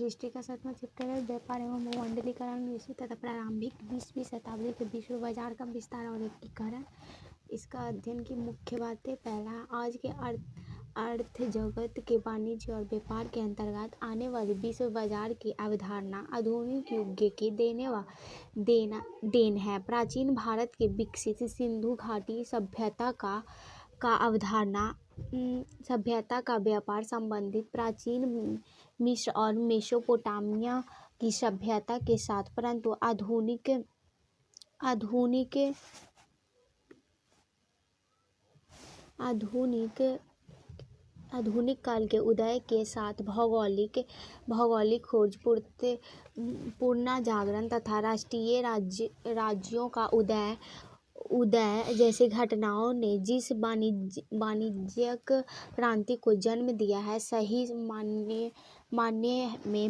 History का 7वां chapter है व्यापार एवं भूमंडलीकरण विषय तथा प्रारंभिक 20वीं शताब्दी के विश्व बाजार का विस्तार और एकीकरण। इसका अध्ययन की मुख्य बातें। पहला, आज के अर्थ जगत के वाणिज्य और व्यापार के अंतर्गत आने वाली विश्व बाजार की अवधारणा आधुनिक युग की देन है। प्राचीन भारत के विकसित सिंधु घाटी सभ्यता का अवधारणा सभ्यता का व्यापार संबंधित प्राचीन मिस्र और मेसोपोटामिया की सभ्यता के साथ, परंतु आधुनिक काल के उदय के साथ भौगोलिक खोज, पुनर्जागरण तथा राष्ट्रीय राज्यों का उदय जैसे घटनाओं ने जिस वाणिज्यिक क्रांति को जन्म दिया है, सही मायने में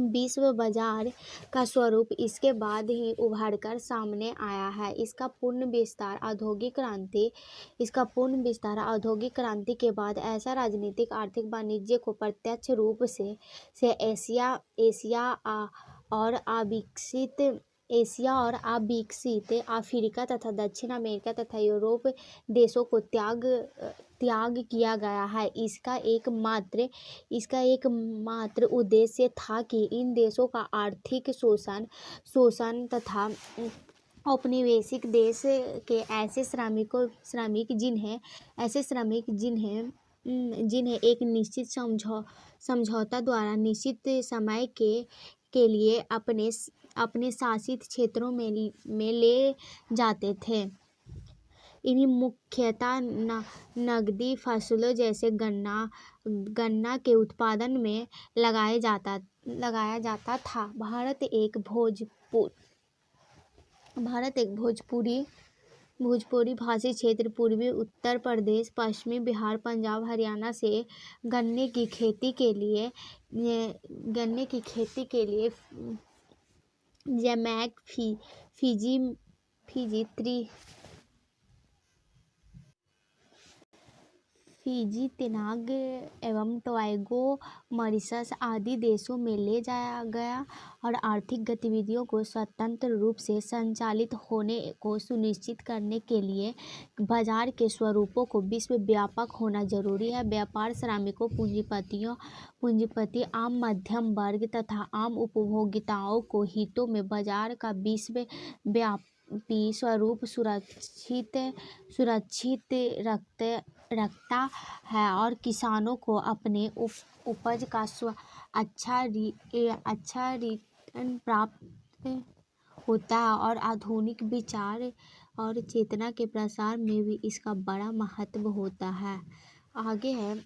विश्व बाजार का स्वरूप इसके बाद ही उभरकर सामने आया है। इसका पूर्ण विस्तार औद्योगिक क्रांति के बाद ऐसा राजनीतिक आर्थिक वाणिज्य को प्रत्यक्ष रूप से एशिया और अविकसित अफ्रीका तथा दक्षिण अमेरिका तथा यूरोप देशों को त्याग किया गया है। इसका एकमात्र उद्देश्य था कि इन देशों का आर्थिक शोषण तथा औपनिवेशिक देश के ऐसे श्रमिक जिन्हें एक निश्चित समझौता द्वारा निश्चित समय के लिए अपने शासित क्षेत्रों में ले जाते थे, इन्हें मुख्यतः नकदी फसलों जैसे गन्ना के उत्पादन में लगाया जाता था। भारत एक भोजपुरी भाषी क्षेत्र पूर्वी उत्तर प्रदेश, पश्चिमी बिहार, पंजाब, हरियाणा से गन्ने की खेती के लिए जमैक, फिजी, त्रिनिदाद एवं टोबैगो, मॉरिशस आदि देशों में ले जाया गया और आर्थिक गतिविधियों को स्वतंत्र रूप से संचालित होने को सुनिश्चित करने के लिए बाजार के स्वरूपों को विश्वव्यापक होना जरूरी है। व्यापार श्रमिकों, पूंजीपति, आम मध्यम वर्ग तथा आम उपभोक्ताओं को हितों में बाजार का विश्वव्यापी स्वरूप सुरक्षित रखता है और किसानों को अपने उपज का अच्छा रिटर्न प्राप्त होता है और आधुनिक विचार और चेतना के प्रसार में भी इसका बड़ा महत्व होता है। आगे है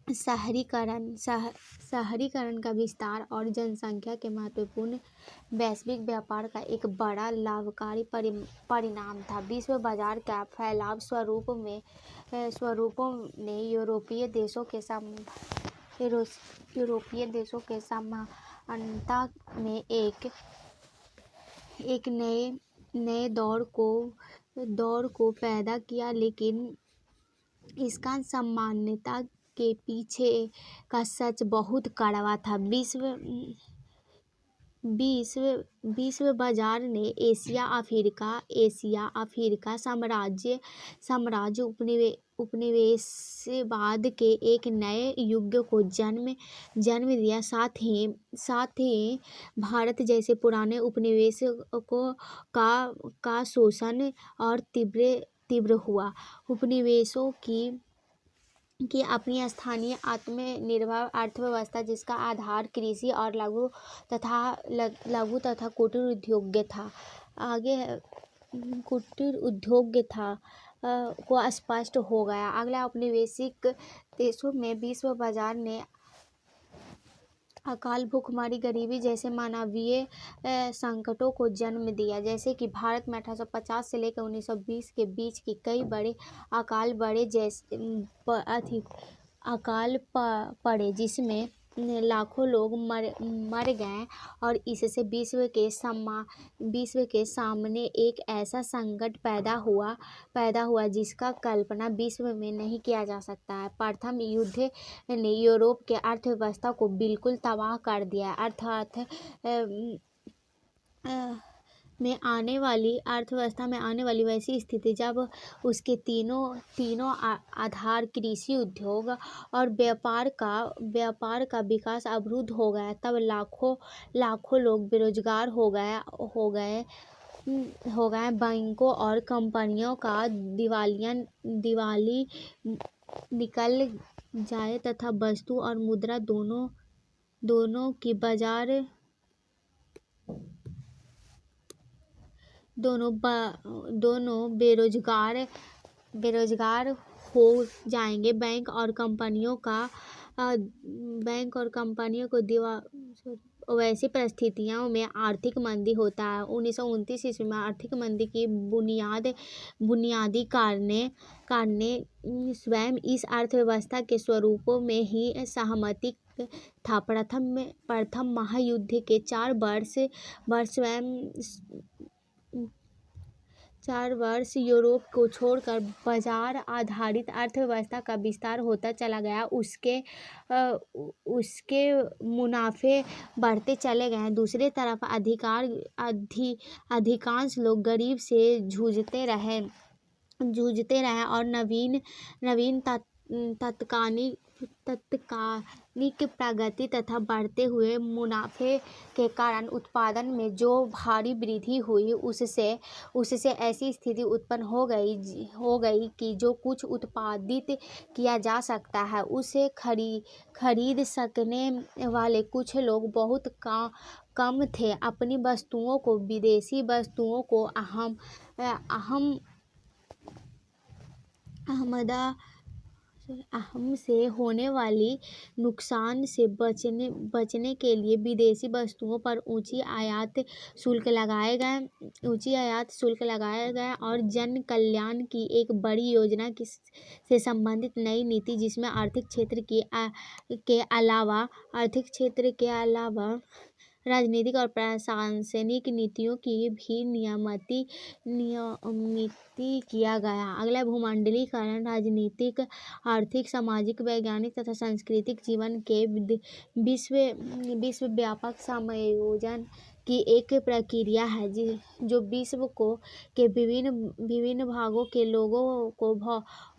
शहरीकरण का विस्तार और जनसंख्या के महत्वपूर्ण वैश्विक व्यापार का एक बड़ा लाभकारी परिणाम था। विश्व बाजार का फैलाव स्वरूपों ने यूरोपीय देशों के समानता में एक नए दौर को पैदा किया, लेकिन इसका सामान्यता के पीछे का सच बहुत कड़वा था। विश्व बाजार ने एशिया अफ्रीका साम्राज्य उपनिवेशवाद के एक नए युग को जन्म दिया। साथ ही भारत जैसे पुराने उपनिवेशों का शोषण और तीव्र हुआ। उपनिवेशों की अपनी स्थानीय आत्मनिर्भर अर्थव्यवस्था, जिसका आधार कृषि और लघु तथा कुटीर उद्योग था। आगे कुटीर उद्योग को स्पष्ट हो गया। अगला, औपनिवेशिक देशों में विश्व बाजार ने अकाल, भूखमरी, गरीबी जैसे मानवीय संकटों को जन्म दिया। जैसे कि भारत में 1850 से लेकर 1920 के बीच की कई बड़े अकाल पड़े, जिसमें लाखों लोग मर गए और इससे विश्व के सामने एक ऐसा संकट पैदा हुआ जिसका कल्पना विश्व में नहीं किया जा सकता है। प्रथम युद्ध ने यूरोप के अर्थव्यवस्था को बिल्कुल तबाह कर दिया। अर्थव्यवस्था में आने वाली वैसी स्थिति जब उसके तीनों आधार कृषि, उद्योग और व्यापार का विकास अवरुद्ध हो गया, तब लाखों लोग बेरोजगार हो गए। बैंकों और कंपनियों का दिवाली निकल जाए तथा वस्तु और मुद्रा दोनों की बाजार दोनों बेरोजगार हो जाएंगे। बैंक और कंपनियों को वैसी परिस्थितियों में आर्थिक मंदी होता है। 1929 ईस्वी में आर्थिक मंदी की बुनियादी कारण स्वयं इस अर्थव्यवस्था के स्वरूपों में ही सहमति था। प्रथम महायुद्ध के 4 वर्ष यूरोप को छोड़कर बाजार आधारित अर्थव्यवस्था का विस्तार होता चला गया। उसके मुनाफे बढ़ते चले गए। दूसरी तरफ अधिकांश लोग गरीबी से जूझते रहे और नवीन तत्कालिक प्रगति तथा बढ़ते हुए मुनाफे के कारण उत्पादन में जो भारी वृद्धि हुई, उससे ऐसी स्थिति उत्पन्न हो गई कि जो कुछ उत्पादित किया जा सकता है उसे खरीद सकने वाले कुछ लोग बहुत कम थे। अपनी वस्तुओं को विदेशी वस्तुओं को अहम से होने वाली नुकसान से बचने के लिए विदेशी वस्तुओं पर ऊंची आयात शुल्क लगाए गए और जन कल्याण की एक बड़ी योजना से संबंधित नई नीति, जिसमें आर्थिक क्षेत्र के अलावा राजनीतिक और प्रशासनिक नीतियों की भी नियमित किया गया। अगला भूमंडलीकरण राजनीतिक, आर्थिक, सामाजिक, वैज्ञानिक तथा सांस्कृतिक जीवन के विश्वव्यापक समायोजन की एक प्रक्रिया है जो विश्व के विभिन्न भागों के लोगों को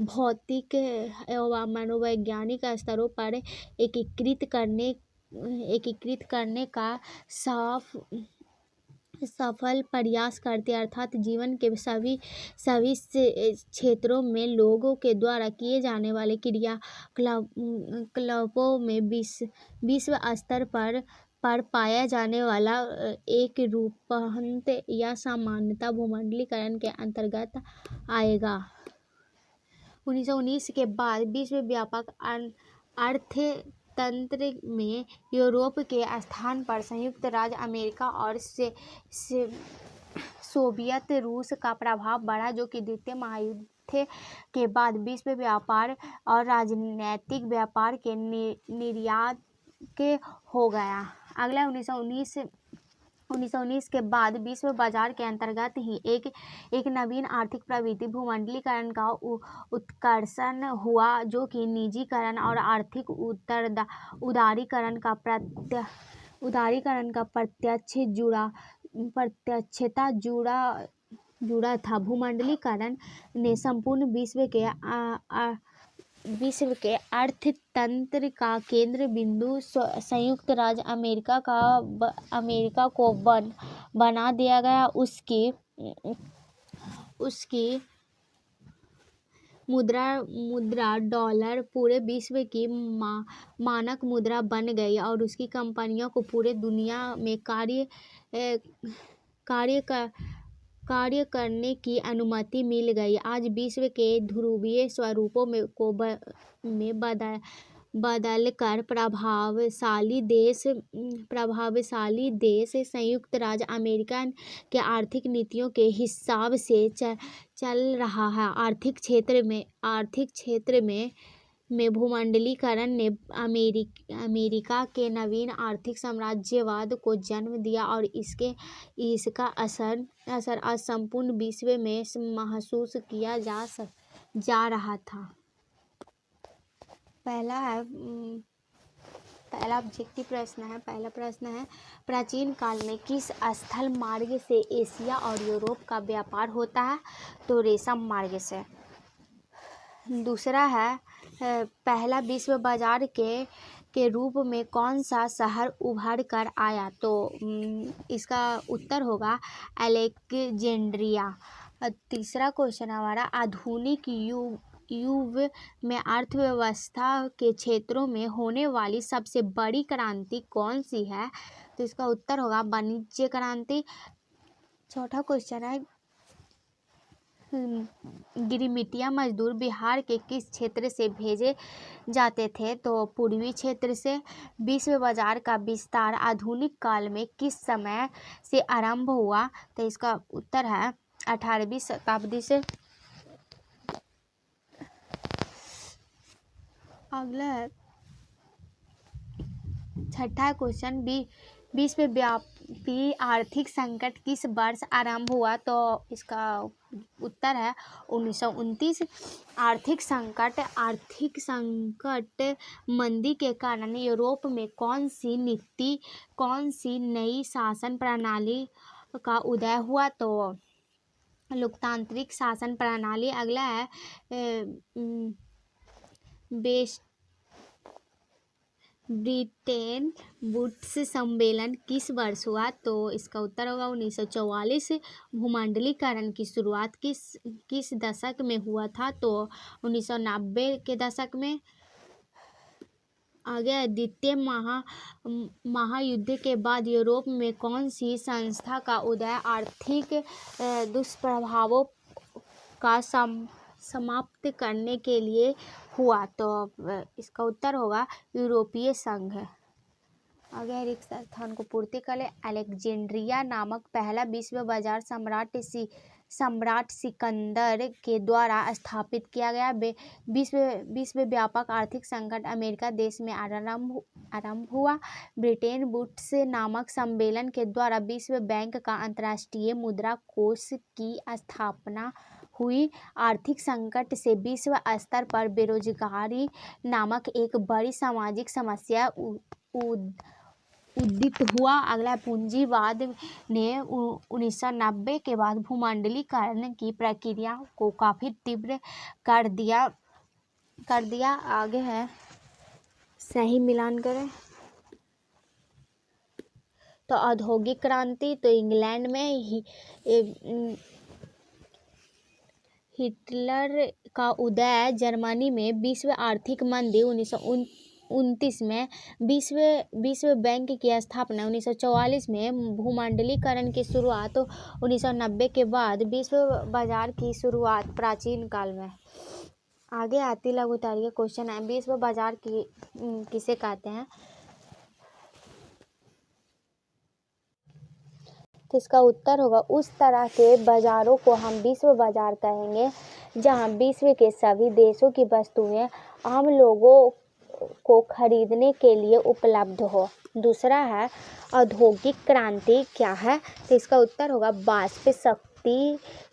भौतिक एवं मनोवैज्ञानिक स्तरों पर एकीकृत करने का सफल प्रयास करते, अर्थात जीवन के सभी क्षेत्रों में लोगों के द्वारा किए जाने वाले क्रियाकलापों में विश्व स्तर पर पाया जाने वाला एक रूपांतर या समानता भूमंडलीकरण के अंतर्गत आएगा। 1919 के बाद विश्वव्यापक अर्थतंत्र में यूरोप के स्थान पर संयुक्त राज्य अमेरिका और सोवियत रूस का प्रभाव बढ़ा, जो कि द्वितीय महायुद्ध के बाद विश्व व्यापार और राजनैतिक व्यापार के निर्यात के हो गया। अगला 1919 के बाद विश्व बाजार के अंतर्गत ही एक नवीन आर्थिक प्रवृत्ति भूमंडलीकरण का उत्कर्षण हुआ, जो कि निजीकरण और आर्थिक उदारीकरण का प्रत्यक्षता जुड़ा था। भूमंडलीकरण ने संपूर्ण विश्व के अर्थतंत्र का केंद्र बिंदु संयुक्त राज्य अमेरिका को बना दिया गया। उसकी मुद्रा डॉलर पूरे विश्व की मानक मुद्रा बन गई और उसकी कंपनियों को पूरे दुनिया में कार्य करने की अनुमति मिल गई। आज विश्व के ध्रुवीय स्वरूपों में बदलकर प्रभावशाली देश संयुक्त राज्य अमेरिका के आर्थिक नीतियों के हिसाब से चल रहा है। आर्थिक क्षेत्र में में भूमंडलीकरण ने अमेरिका के नवीन आर्थिक साम्राज्यवाद को जन्म दिया और इसका असर आज संपूर्ण विश्व में महसूस किया जा रहा था। पहला ऑब्जेक्टिव प्रश्न है। पहला प्रश्न है, प्राचीन काल में किस स्थल मार्ग से एशिया और यूरोप का व्यापार होता है? तो रेशम मार्ग से। दूसरा है, पहला विश्व बाजार के रूप में कौन सा शहर उभर कर आया? तो इसका उत्तर होगा अलेक्जेंड्रिया। तीसरा क्वेश्चन हमारा, आधुनिक युग में अर्थव्यवस्था के क्षेत्रों में होने वाली सबसे बड़ी क्रांति कौन सी है? तो इसका उत्तर होगा वाणिज्य क्रांति। चौथा क्वेश्चन है, गिरिमिटिया मजदूर बिहार के किस क्षेत्र से भेजे जाते थे? तो पूर्वी क्षेत्र से। विश्व बाजार का विस्तार आधुनिक काल में किस समय से आरंभ हुआ? तो इसका उत्तर है 18वीं शताब्दी से। अगला है छठा क्वेश्चन, विश्वव्यापी आर्थिक संकट किस वर्ष आरंभ हुआ? तो इसका उत्तर है 1929। आर्थिक संकट मंदी के कारण यूरोप में कौन सी नई शासन प्रणाली का उदय हुआ? तो लोकतांत्रिक शासन प्रणाली। अगला है, ब्रिटेन वुड्स सम्मेलन किस वर्ष हुआ? तो इसका उत्तर होगा 1944। भूमंडलीकरण की शुरुआत किस दशक में हुआ था? तो 1990 के दशक में। आगे द्वितीय महायुद्ध के बाद यूरोप में कौन सी संस्था का उदय आर्थिक दुष्प्रभावों का समाप्त करने के लिए हुआ? तो इसका उत्तर होगा यूरोपीय संघ। आगे रिक्त स्थान को पूर्ति कर ले। अलेक्जेंड्रिया नामक पहला विश्व बाजार सम्राट सिकंदर के द्वारा स्थापित किया गया। विश्व व्यापक आर्थिक संकट अमेरिका देश में आरंभ हुआ। ब्रिटेन वुड्स नामक सम्मेलन के द्वारा विश्व बैंक का अंतर्राष्ट्रीय मुद्रा कोष की स्थापना हुई। आर्थिक संकट से विश्व स्तर पर बेरोजगारी नामक एक बड़ी सामाजिक समस्या उदित हुआ। अगला पूंजीवाद ने 1990 के बाद भूमंडलीकरण की प्रक्रिया को काफी तीव्र कर दिया। आगे है, सही मिलान करें। तो औद्योगिक क्रांति, तो इंग्लैंड में हिटलर का उदय, जर्मनी में विश्व आर्थिक मंदी 1929 में, विश्व बैंक की स्थापना 1944 में, भूमंडलीकरण की शुरुआत 1990 के बाद, विश्व बाजार की शुरुआत प्राचीन काल में। आगे आती लघुतारी के क्वेश्चन है, विश्व बाजार किसे कहते हैं? तो इसका उत्तर होगा उस तरह के बाजारों को हम विश्व बाजार कहेंगे जहां विश्व के सभी देशों की वस्तुएं आम लोगों को खरीदने के लिए उपलब्ध हो। दूसरा है, औद्योगिक क्रांति क्या है? तो इसका उत्तर होगा वाष्प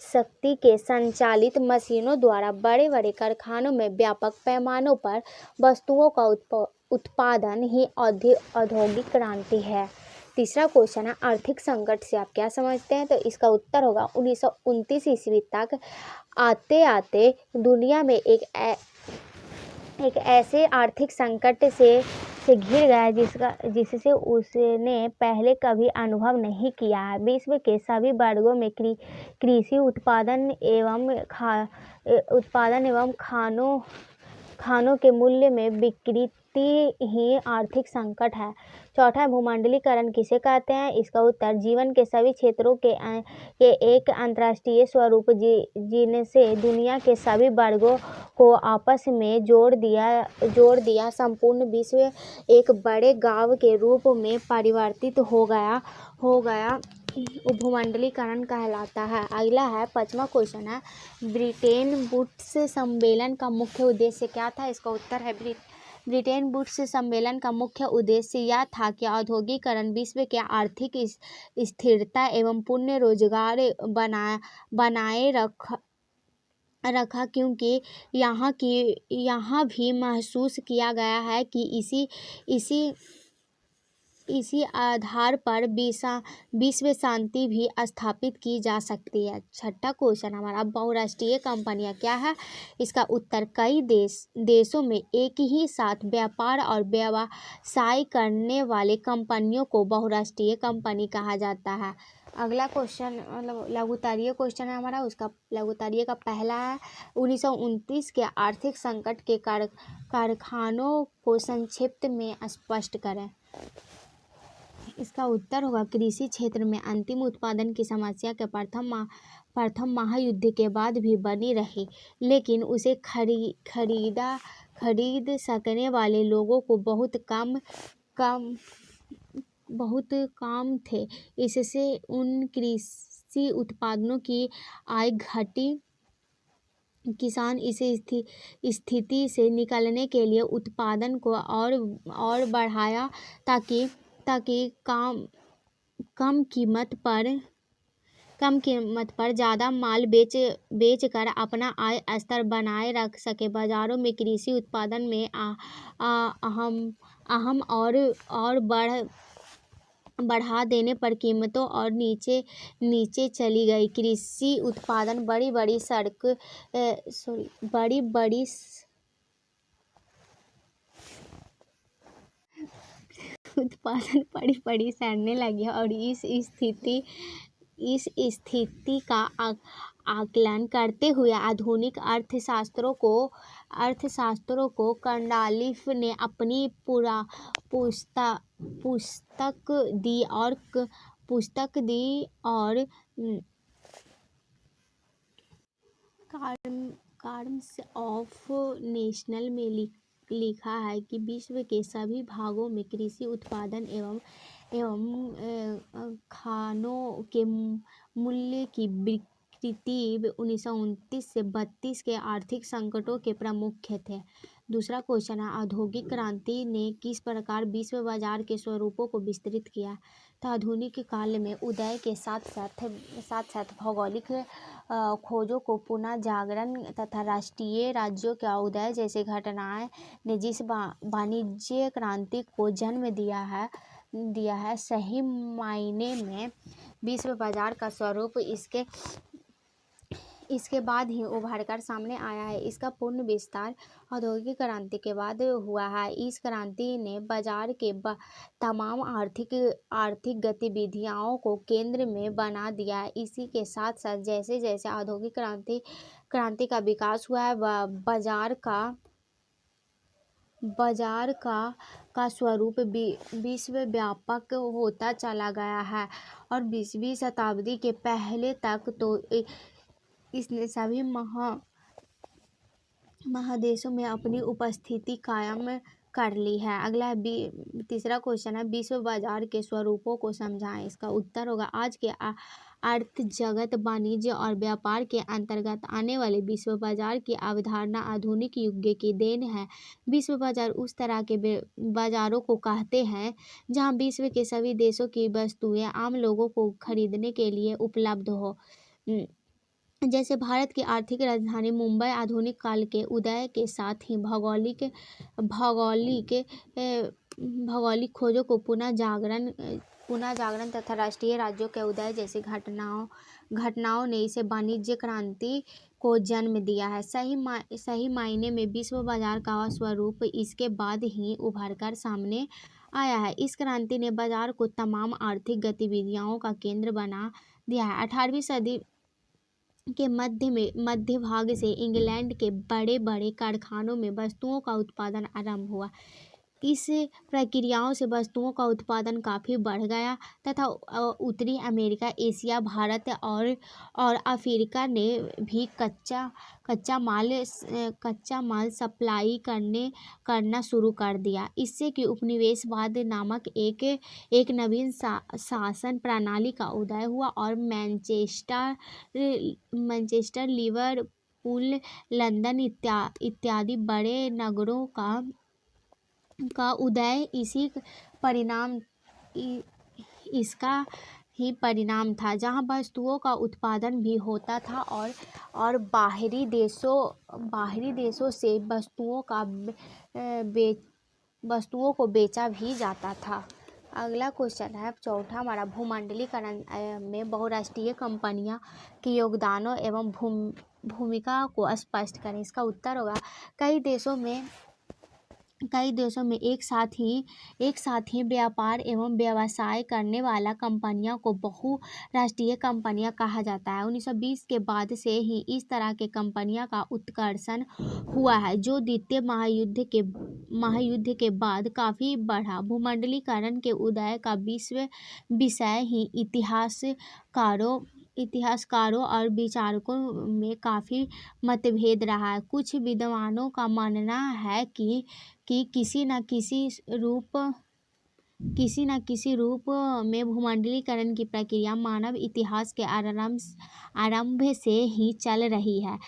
शक्ति के संचालित मशीनों द्वारा बड़े बड़े कारखानों में व्यापक पैमानों पर वस्तुओं का उत्पादन ही औद्योगिक क्रांति है। तीसरा क्वेश्चन है, आर्थिक संकट से आप क्या समझते हैं? तो इसका उत्तर होगा 1929 ईस्वी तक आते आते दुनिया में एक ऐसे आर्थिक संकट से घिर गया जिससे उसने पहले कभी अनुभव नहीं किया है। विश्व के सभी वर्गों में कृषि उत्पादन एवं खानों के मूल्य में विकृति ही आर्थिक संकट है। चौथा, भूमंडलीकरण किसे कहते हैं? इसका उत्तर जीवन के सभी क्षेत्रों के एक अंतर्राष्ट्रीय स्वरूप जिनसे दुनिया के सभी वर्गों को आपस में जोड़ दिया संपूर्ण विश्व एक बड़े गांव के रूप में परिवर्तित हो गया। उपमंडलीकरण कहलाता है। अगला है 5वां क्वेश्चन है, ब्रिटेन वुड्स सम्मेलन का मुख्य उद्देश्य क्या था? इसका उत्तर है ब्रिटेन वुड्स सम्मेलन का मुख्य उद्देश्य यह था कि औद्योगिकरण विश्व के आर्थिक स्थिरता एवं पूर्ण रोजगार बनाए रखा, क्योंकि यहाँ भी महसूस किया गया है कि इसी आधार पर विश्व शांति भी स्थापित की जा सकती है। 6वां क्वेश्चन हमारा, बहुराष्ट्रीय कंपनियां क्या है? इसका उत्तर कई देशों में एक ही साथ व्यापार और व्यवसाय करने वाले कंपनियों को बहुराष्ट्रीय कंपनी कहा जाता है। अगला क्वेश्चन मतलब लघुत्तरीय क्वेश्चन है हमारा, उसका लघुत्तरीय का पहला है, 1929 के आर्थिक संकट के कारखानों को संक्षिप्त में स्पष्ट करें। इसका उत्तर होगा, कृषि क्षेत्र में अंतिम उत्पादन की समस्या के प्रथम महायुद्ध के बाद भी बनी रही, लेकिन उसे खरीद सकने वाले लोगों को बहुत कम थे। इससे उन कृषि उत्पादनों की आय घटी। किसान इस स्थिति से निकलने के लिए उत्पादन को और बढ़ाया ताकि कम कीमत पर ज़्यादा माल बेच कर अपना आय स्तर बनाए रख सके। बाजारों में कृषि उत्पादन में अहम और बढ़ा देने पर कीमतों और नीचे चली गई। कृषि उत्पादन बड़ी बड़ी सड़ने लगी और इस स्थिति का आकलन करते हुए आधुनिक अर्थशास्त्रों को कार्नवालिस ने अपनी पुस्तक दी और टर्म्स ऑफ नेशनल में लिखा है कि विश्व के सभी भागों में कृषि उत्पादन एवं खानों के मूल्य की विकृति 1929 से 32 के आर्थिक संकटों के प्रमुख थे। दूसरा क्वेश्चन है, औद्योगिक क्रांति ने किस प्रकार विश्व बाजार के स्वरूपों को विस्तृत किया? तो आधुनिक काल में उदय के साथ साथ भौगोलिक खोजों को पुनः जागरण तथा राष्ट्रीय राज्यों का उदय जैसे घटनाएं ने जिस वाणिज्य क्रांति को जन्म दिया है, सही मायने में विश्व बाजार का स्वरूप इसके बाद ही उभर कर सामने आया है। इसका पूर्ण विस्तार औद्योगिक क्रांति के बाद हुआ है। इस क्रांति ने बाजार के तमाम आर्थिक गतिविधियों को केंद्र में बना दिया है। इसी के साथ साथ जैसे जैसे औद्योगिक क्रांति का विकास हुआ है, बाजार का स्वरूप विश्वव्यापक होता चला गया है और 20वीं शताब्दी के पहले तक तो इसने सभी महादेशों में अपनी उपस्थिति कायम कर ली है। अगला तीसरा क्वेश्चन है, विश्व बाजार के स्वरूपों को समझाएं। इसका उत्तर होगा, आज के अर्थ जगत वाणिज्य और व्यापार के अंतर्गत आने वाले विश्व बाजार की अवधारणा आधुनिक युग की देन है। विश्व बाजार उस तरह के बाजारों को कहते हैं जहां विश्व के सभी देशों की वस्तुएं आम लोगों को खरीदने के लिए उपलब्ध हो। जैसे भारत की आर्थिक राजधानी मुंबई आधुनिक काल के उदय के साथ ही भौगोलिक खोजों को पुनः जागरण तथा राष्ट्रीय राज्यों के उदय जैसी घटनाओं ने इसे वाणिज्य क्रांति को जन्म दिया है। सही मायने में विश्व बाजार का स्वरूप इसके बाद ही उभर कर सामने आया है। इस क्रांति ने बाजार को तमाम आर्थिक गतिविधियों का केंद्र बना दिया है। 18वीं सदी के मध्य भाग से इंग्लैंड के बड़े कारखानों में वस्तुओं का उत्पादन आरंभ हुआ। इस प्रक्रियाओं से वस्तुओं का उत्पादन काफ़ी बढ़ गया तथा उत्तरी अमेरिका, एशिया, भारत और अफ्रीका ने भी कच्चा माल सप्लाई करना शुरू कर दिया। इससे कि उपनिवेशवाद नामक एक नवीन शासन प्रणाली का उदय हुआ और मैनचेस्टर, लिवरपूल, लंदन इत्यादि बड़े नगरों का उदय इसका ही परिणाम था, जहां वस्तुओं का उत्पादन भी होता था और बाहरी देशों से वस्तुओं को बेचा भी जाता था। अगला क्वेश्चन है चौथा हमारा, भूमंडलीकरण में बहुराष्ट्रीय कंपनियों के योगदानों एवं भूमिका को स्पष्ट करें। इसका उत्तर होगा कई देशों में एक साथ ही व्यापार एवं व्यवसाय करने वाला कंपनियों को बहुराष्ट्रीय कंपनियां कहा जाता है। 1920 के बाद से ही इस तरह के कंपनियों का उत्कर्षण हुआ है, जो द्वितीय महायुद्ध के बाद काफी बढ़ा। भूमंडलीकरण के उदय का विषय ही इतिहासकारों और विचारकों में काफी मतभेद रहा है। कुछ विद्वानों का मानना है कि किसी न किसी रूप में भूमंडलीकरण की प्रक्रिया मानव इतिहास के आरंभ से ही चल रही है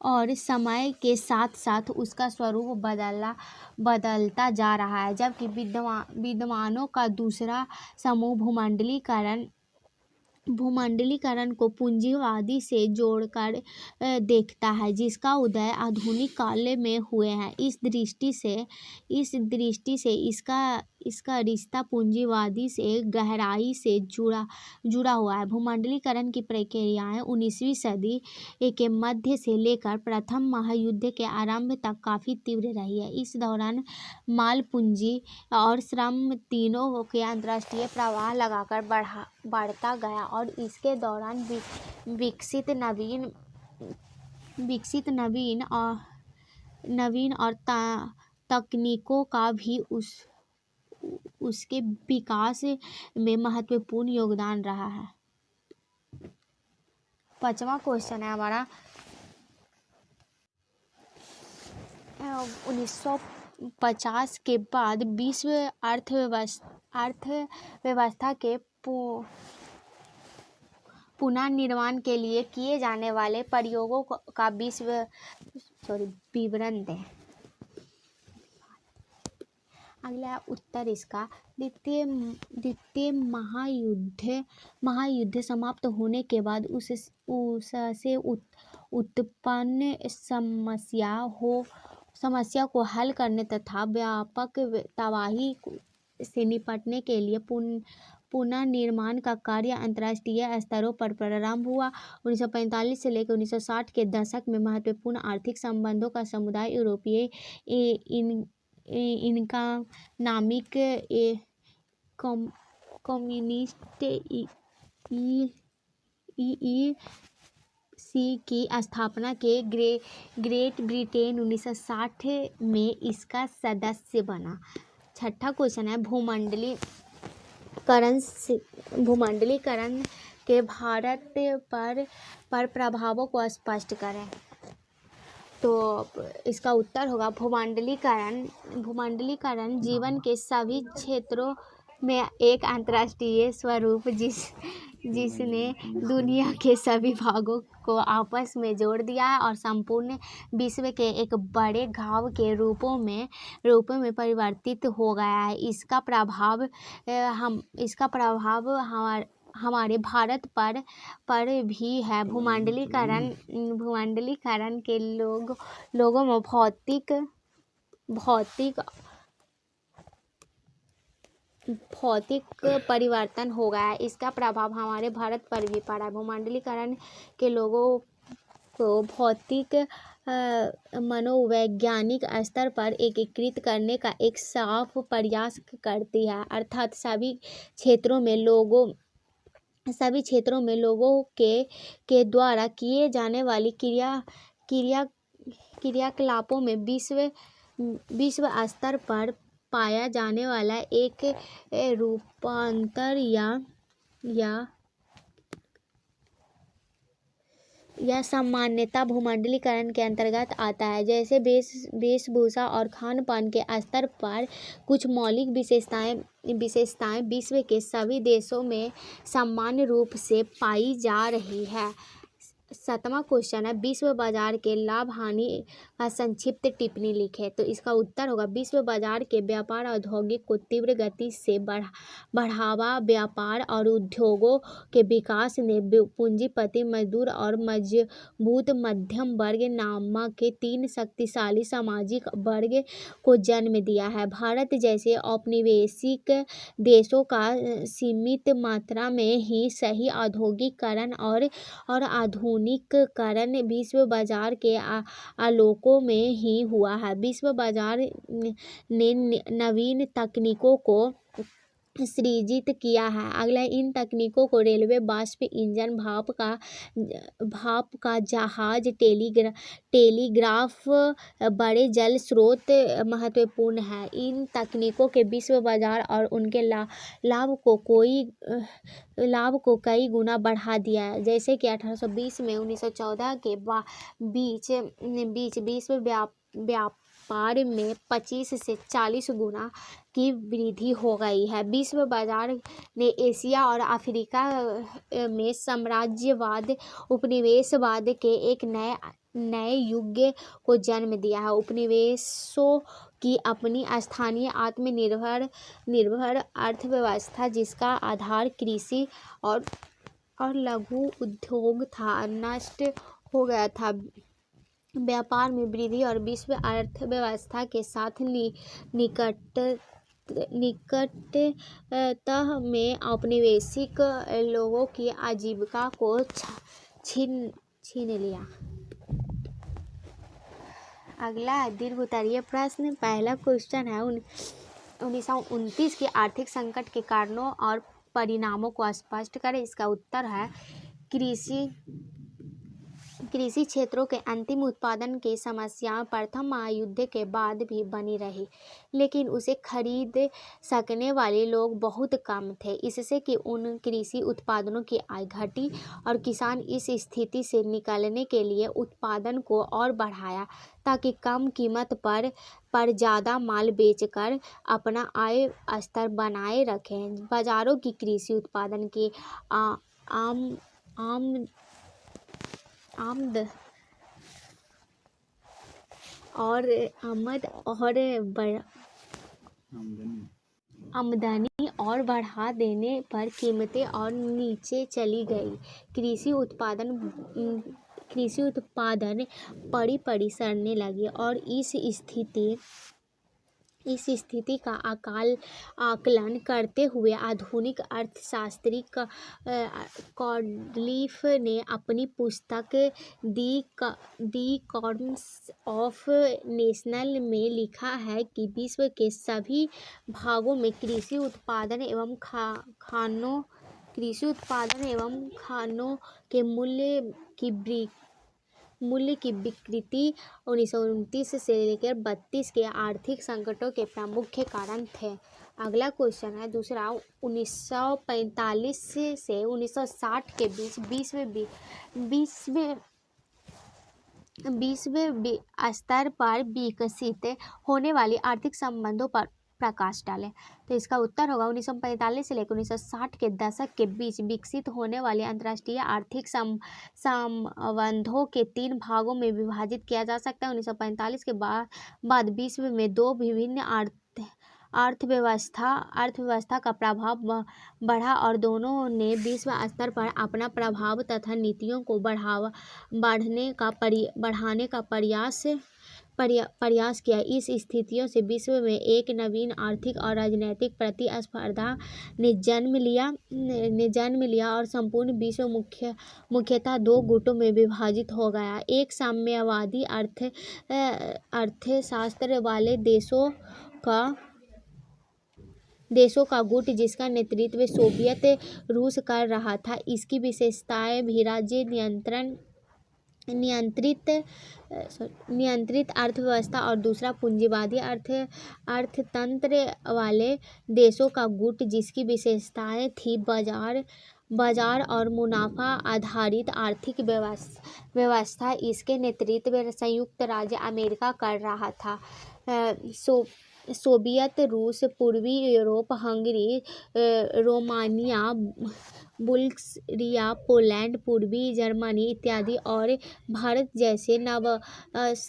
और समय के साथ साथ उसका स्वरूप बदलता जा रहा है। जबकि विद्वानों का दूसरा समूह भूमंडलीकरण को पूंजीवादी से जोड़कर देखता है, जिसका उदय आधुनिक काल में हुए हैं। इस दृष्टि से इसका रिश्ता पूंजीवादी से गहराई से जुड़ा हुआ है। भूमंडलीकरण की प्रक्रियाएं 19वीं सदी के मध्य से लेकर प्रथम महायुद्ध के आरंभ तक काफी तीव्र रही है। इस दौरान माल, पूंजी और श्रम तीनों के अंतर्राष्ट्रीय प्रवाह लगातार बढ़ता गया और इसके दौरान विकसित नवीन और तकनीकों का भी उसके विकास में महत्वपूर्ण योगदान रहा है। पांचवा क्वेश्चन है हमारा, 1950 के बाद विश्व अर्थव्यवस्था के पुनर्निर्माण के लिए किए जाने वाले प्रयोगों का विवरण दें। अगला उत्तर इसका, द्वितीय महायुद्ध समाप्त होने के बाद उससे उत्पन्न समस्या को हल करने तथा व्यापक तबाही से निपटने के लिए पुनर्निर्माण का कार्य अंतर्राष्ट्रीय स्तरों पर प्रारंभ हुआ। 1945 से लेकर 1960 के दशक में महत्वपूर्ण आर्थिक संबंधों का समुदाय यूरोपीय इकोनॉमिक कम्युनिस्ट EEC की स्थापना के ग्रेट ब्रिटेन 1960 में इसका सदस्य बना। छठा क्वेश्चन है, भूमंडलीकरण के भारत पर प्रभावों को स्पष्ट करें। तो इसका उत्तर होगा, भूमंडलीकरण जीवन के सभी क्षेत्रों में एक अंतर्राष्ट्रीय स्वरूप जिसने दुनिया के सभी भागों को आपस में जोड़ दिया है और संपूर्ण विश्व के एक बड़े गांव के रूपों में परिवर्तित हो गया है। इसका प्रभाव हमारे भारत पर भी है। भूमंडलीकरण के लोगों में भौतिक परिवर्तन हो गया है। इसका प्रभाव हमारे भारत पर भी पड़ा है। भूमंडलीकरण के लोगों को भौतिक मनोवैज्ञानिक स्तर पर एकीकृत करने का एक साफ प्रयास करती है, अर्थात सभी क्षेत्रों में लोगों के द्वारा किए जाने वाली क्रियाकलापों में विश्व स्तर पर पाया जाने वाला एक रूपांतर या सामान्यता भूमंडलीकरण के अंतर्गत आता है। जैसे वेशभूषा और खान पान के स्तर पर कुछ मौलिक विशेषताएं विश्व के सभी देशों में सामान्य रूप से पाई जा रही है। 7वां क्वेश्चन है, विश्व बाजार के लाभ हानि का संक्षिप्त टिप्पणी लिखें। तो इसका उत्तर होगा, विश्व बाजार के व्यापार औद्योगिक को तीव्र गति से बढ़ावा, व्यापार और उद्योगों के विकास ने पूंजीपति, मजदूर और मजबूत मध्यम वर्ग नामक के 3 शक्तिशाली सामाजिक वर्ग को जन्म दिया है। भारत जैसे औपनिवेशिक देशों का सीमित मात्रा में ही सही औद्योगिकरण और आधुनिकीकरण विश्व बाजार के आलोकों में ही हुआ है। विश्व बाजार ने नवीन तकनीकों को सृजित किया है। अगला, इन तकनीकों को रेलवे, वाष्प इंजन, भाप का जहाज, टेलीग्राफ, बड़े जल स्रोत महत्वपूर्ण है। इन तकनीकों के विश्व बाजार और उनके लाभ को कई गुना बढ़ा दिया है। जैसे कि 1820 में 1914 के बीच विश्व व्यापार में 25 से 40 गुना की वृद्धि हो गई है। विश्व बाजार ने एशिया और अफ्रीका में साम्राज्यवाद, उपनिवेशवाद के एक नए युग को जन्म दिया है। उपनिवेशों की अपनी स्थानीय आत्मनिर्भर अर्थव्यवस्था, जिसका आधार कृषि और लघु उद्योग था, नष्ट हो गया था। व्यापार में वृद्धि और विश्व अर्थव्यवस्था के साथ निकटता में औपनिवेशिक लोगों की आजीविका को छीन लिया। अगला है दीर्घ उत्तरीय प्रश्न। पहला क्वेश्चन है, 1929 के आर्थिक संकट के कारणों और परिणामों को स्पष्ट करें। इसका उत्तर है, कृषि क्षेत्रों के अंतिम उत्पादन की समस्या प्रथम महायुद्ध के बाद भी बनी रही, लेकिन उसे खरीद सकने वाले लोग बहुत कम थे। इससे कि उन कृषि उत्पादनों की आय घटी और किसान इस स्थिति से निकलने के लिए उत्पादन को और बढ़ाया ताकि कम कीमत पर ज़्यादा माल बेचकर अपना आय स्तर बनाए रखें। बाजारों की कृषि उत्पादन की आमदनी और बढ़ा देने पर कीमतें और नीचे चली गई। कृषि उत्पादन पड़ी सड़ने लगी और इस स्थिति का आकलन करते हुए आधुनिक अर्थशास्त्री कॉडलिफ ने अपनी पुस्तक द इकोनॉमिक्स ऑफ नेशंस में लिखा है कि विश्व के सभी भागों में कृषि उत्पादन एवं खानों के मूल्य की विकृति 1929 से लेकर 32 के आर्थिक संकटों के प्रमुख कारण थे। अगला क्वेश्चन है दूसरा, 1945 से 1960 के बीच विश्व स्तर पर विकसित होने वाली आर्थिक संबंधों पर प्रकाश डालें। तो इसका उत्तर होगा, 1945 से लेकर 1960 के दशक के बीच विकसित होने वाले अंतर्राष्ट्रीय आर्थिक संबंधों के 3 भागों में विभाजित किया जा सकता है। 1945 के बाद विश्व में 2 विभिन्न अर्थव्यवस्था का प्रभाव बढ़ा और दोनों ने विश्व स्तर पर अपना प्रभाव तथा नीतियों को बढ़ाने का प्रयास किया। इस स्थितियों से विश्व में एक नवीन आर्थिक और राजनीतिक प्रतिस्पर्धा ने जन्म लिया और संपूर्ण विश्व मुख्यतः 2 गुटों में विभाजित हो गया। एक साम्यवादी अर्थशास्त्र वाले देशों का गुट, जिसका नेतृत्व सोवियत रूस कर रहा था। इसकी विशेषताएं भी राज्य नियंत्रण नियंत्रित अर्थव्यवस्था और दूसरा पूंजीवादी अर्थतंत्र वाले देशों का गुट, जिसकी विशेषताएं थी बाजार और मुनाफा आधारित आर्थिक व्यवस्था। इसके नेतृत्व में संयुक्त राज्य अमेरिका कर रहा था। सोवियत रूस, पूर्वी Europe, Hungary, Romania, Bulgaria, Poland, पूर्वी जर्मनी इत्यादि और भारत जैसे नवतंत्र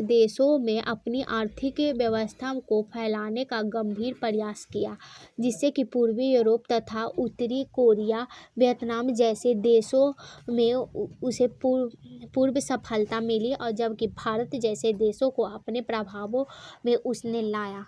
देशों में अपनी आर्थिक व्यवस्था को फैलाने का गंभीर प्रयास किया, जिससे कि पूर्वी यूरोप तथा उत्तरी कोरिया, वियतनाम जैसे देशों में उसे पूर्व सफलता मिली, और जबकि भारत जैसे देशों को अपने प्रभावों में उसने लाया।